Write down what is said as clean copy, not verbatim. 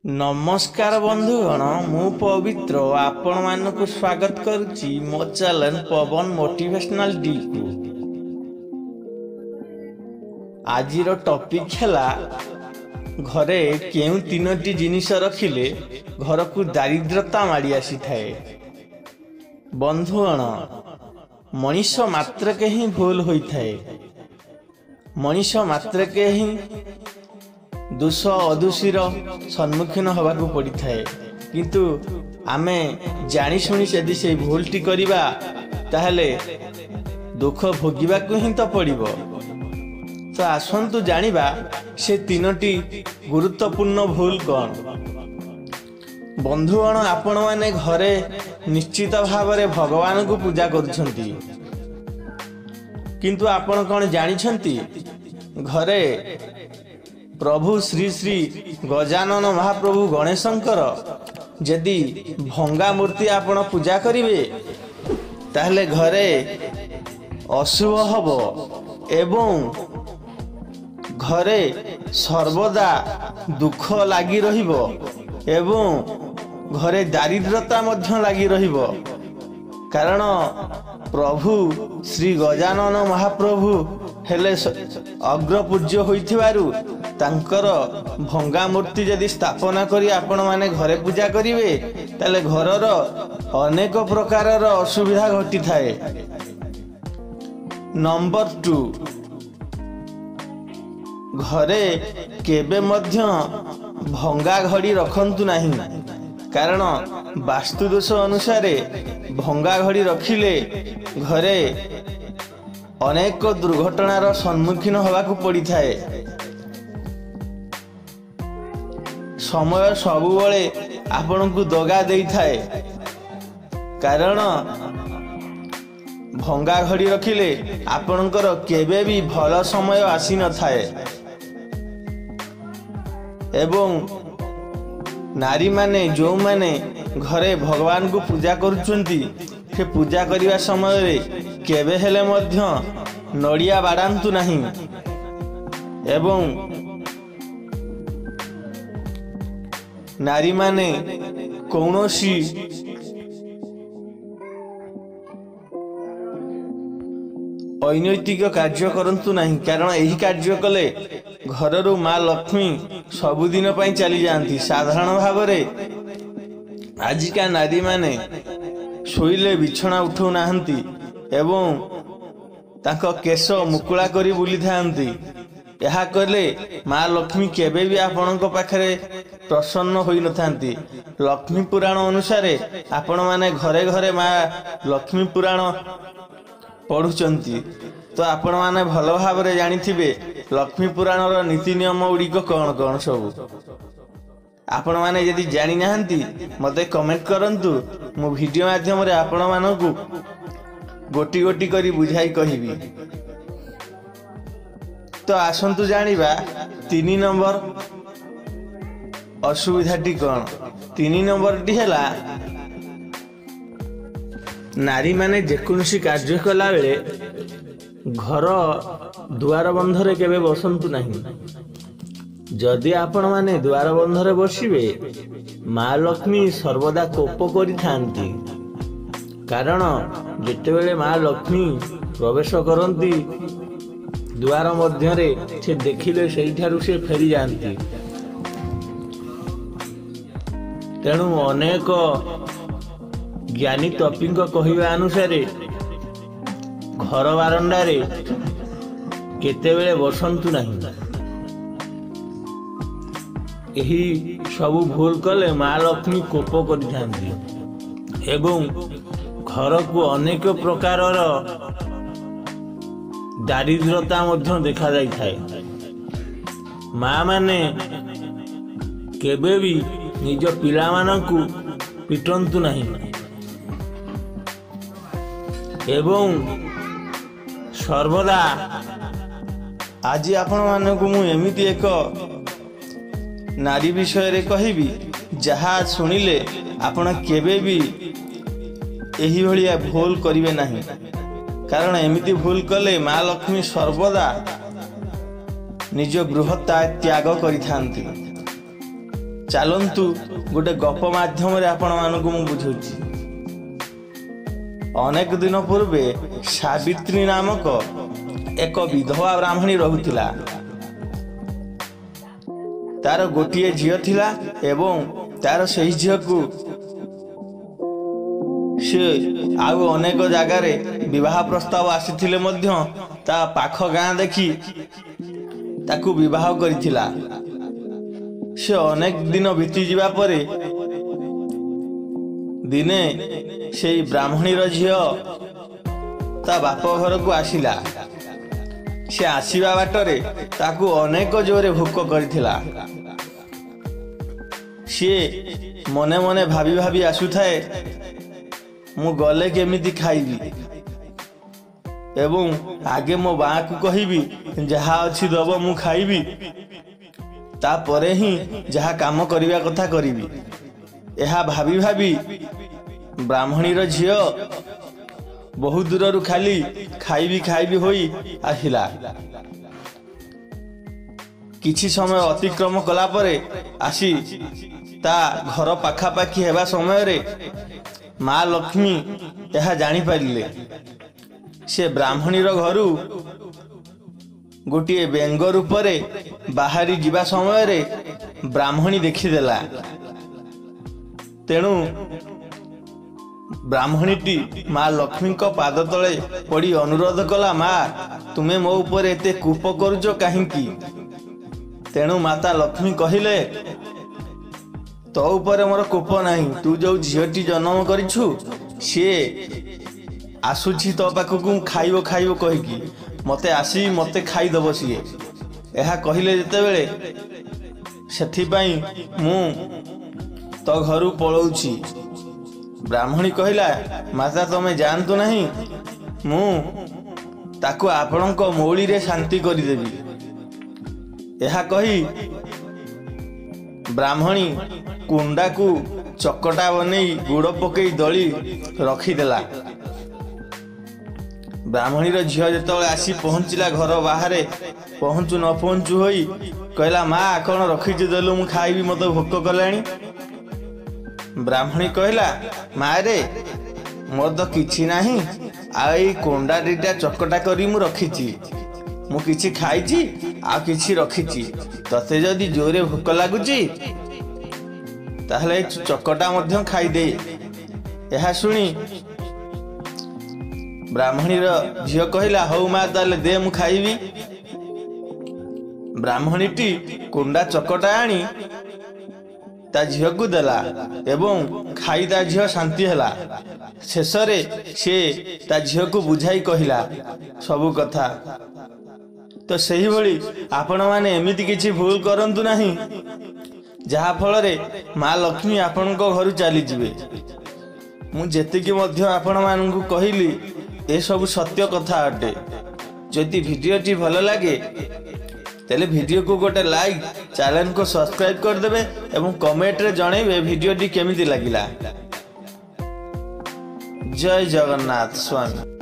नमस्कार बंधुगण मु पवित्र आपण मानक स्वागत करुच्ची मो चैनल पवन मोटिवेशनल डी को। आजिर टॉपिक हैला घरे केउ तीनोटी जिनिस रखिले घर को दारिद्रता माड़ी आसी थाए। बंधुगण मनीष मात्रके ही भूल होई थाए। मनीष मात्रके ही दोष अदोषीर सम्मुखीन होबाकू पड़ी थाए, किंतु आमे जानी शुणी यदि से भूलटी करिबा ताहले दुख भोगिबाकू ही तो पड़िबो। तो आसंतु जानिबा से तीनोटी गुरुत्वपूर्ण भूल कौन। बंधुगण आपण माने घरे निश्चित भावरे भगवान को पूजा करुछंती, किंतु आपण कौन जानिछंती घरे प्रभु श्री श्री गजानन महाप्रभु गणेशंकर यदि भंगा मूर्ति आपण पूजा करिवे ताहले घरे अशुभ हबो एवं घरे सर्वदा दुख लागी रहिबो एवं घरे दारिद्रता मध्य लागी रहिबो। कारण प्रभु श्री गजानन महाप्रभु हेले अग्रपूज्य होइथिबारु तांकर भंगा मूर्ति यदि स्थापना करी आपण माने घरे पूजा करिवे ताले घरर अनेक प्रकारर असुविधा घटी थाए। नंबर 2, घरे केबे मध्य भंगा घड़ी रखंतु नहीं। कारण वास्तु दोष अनुसारे भंगा घड़ी रखिले घरे अनेक दुर्घटनार सम्मुखीन होबाकू पड़ी थाए। समय सबुबले आपण को दगा दे थाए, कारण भंगा घड़ी रखिले आपणकर केबे भी भल समय आसी न थाए। एवं नारी माने जो माने घरे भगवान को पूजा करुचंती से पूजा करिवा समय रे केबे हेले मध्य नड़िया बाड़ांतु नहीं। एवं नारी माने कौनसी अनैतिक कार्य करंतु नहीं, कारण यही कार्य कले घररू माँ लक्ष्मी सबुदिन पई चली जाती। साधारण भाव में आजिका नारी माने शोइले बिछना उठौ नाहंती एवं तांको केश मुकुला करी बुली थांती। यह कले माँ लक्ष्मी केबे भी आपणक पाखरे प्रसन्न होई न थांती। लक्ष्मी पुराण अनुसारे आपण माने घरे घरे माँ लक्ष्मी पुराण पढ़ुचंती, तो आपण माने भल भाव रे जानिथिबे लक्ष्मी पुराण रो नीति नियम गुड़िक कौन कौन सब। आपण माने यदि जानि नाहंती मते कमेंट करंतु, मु वीडियो माध्यम रे आपण मानकु गोटी गोटी करी बुझाई कहिबी। तो आसंतु जानिबा 3 नंबर असुविधाटी कौन। 3 नंबरटी हैला नारी माने जेकोसी कार्य कला बेले घर दुआर बंधरे केबे बसंतु नहीं। जदि आपण माने दुआर बंधरे बसिबे माँ लक्ष्मी सर्वदा कोप करि थांती। कारण जेतेबेले माँ लक्ष्मी प्रवेश करंती दुआर मध्यरे से देखिले सेठारु से फेरी जाती। तेणु अनेक ज्ञानी तपीक कहवा अनुसारे घर बारंडारे केतेबेले बसंतु नहीं। यही सबु भूल कले माँ लक्ष्मी कोप करिथांती एवं घर को अनेक प्रकारर दारिद्रता मध्य देखा जाई थाए। माँ माने केबे भी निज पिला मानकु पिटंतु नहीं एवं सर्वदा आज आपण मानकु मु एमिति एक नारी विषय रे कहिबी जहा सुनिले आपण केबे भी एही भलिया भूल करिवे नहीं। कारण एमिति भूल कले माँ लक्ष्मी सर्वदा निज गृह त्याग करि थांती। चलतु गोटे गप माध्यम आपण मानक मु बुझुची। अनेक दिन पूर्वे सावित्री नामक एक विधवा ब्राह्मणी रहुतिला। तार गोटिए झील थिला एवं तार सही झील को से आउ अनेक जगार विवाह प्रस्ताव आसीथिले मध्य ता पाख गाँ देखी ताकू विवाह करिथिला। से अनेक दिन बीती जिबा परे दिने से ब्राह्मणीर झील ता बाप घर को आसिला। से आसीबा बाटरे ताकू अनेक जोरे भोक करिथिला। सी मने मने भाभी भाभी आसुथाए मु गले केमिति खाइबी एवं आगे मो बा को कहिबी जहा अछि दब मु खाइबी तापरे ही जहा काम करिवा कथा करिबी। एहा भाभी भाभी ब्राह्मणीर झील बहु दूररु खाली खाइबी खाइबी होई आहिला। किछि समय अतिक्रम कला परे आसी ता घर पाखापाखी हेबा समय रे माँ लक्ष्मी यह जानी पारिले। से ब्राह्मणीर घरु गोटे बेंग रूपरे बाहरी जीवा समय रे ब्राह्मणी देखिदेला। तेणु ब्राह्मणीटी माँ लक्ष्मी को पाद तले पड़ी अनुरोध कला, माँ तुम्हें मो ऊपर एते कूप करुच काहींकी। तेणु माता लक्ष्मी कहिले तो ऊपर मोर कोप नहीं, तू जो झीटी जन्म करिछु सी आसुची तो पाखक खाइब खाइब कहीकि मते आसी मते खाईदब सी। यह कहले जेतेबेले सेथिपाई मु तो घरु पळौछि। ब्राह्मणी कहिला, माता तमे जानतु नहीं मु ताकू आपणक मौली रे शांति करिदेबी। यह कही ब्राह्मणी कुंडा को चकटा बनई गुड़ पकई दली रखीदेला। ब्राह्मणीर झील जेतबेले आसी पहुँचला घर बाहर पहुँचु न पहुँचु होई कहला, माँ कौन रखीची देलु मु खाइबी मते भोक कलानी। ब्राह्मणी कहला, माँ रे मोर तो किछि नाही, आई कुंडा दीटा चकटा करी मु रखीची, मु किछि खाइची आ किछि रखीची, तते जदि जोरे भोक लागुची ताहले चकटा मध्य खाईदे। यह शुणी ब्राह्मणीर झील कहला, हौ माँ ताले दे मु खाइबी। ब्राह्मणीटी कुंडा चकटा आनी ता झील को देला एवं खाई ता झील शांति हैला। शेषरे से ता झील को बुझाई कहला सबु कथा। तो सही भली आपण माने एमिति किछि भूल करंतु नाही जहा फल रे माँ लक्ष्मी आपण को घर चली जिवे। मु जेतिकी मध्य आपण मानकु कहिली ए सब सत्य कथा अटे। जदि भिडियोटी भल लगे तेले भिडियो को गोटे लाइक, चैनल को सब्सक्राइब कर देबे एवं कमेंट रे जणैबे भिडियोटी केमिति लागिला। जय जगन्नाथ स्वामी।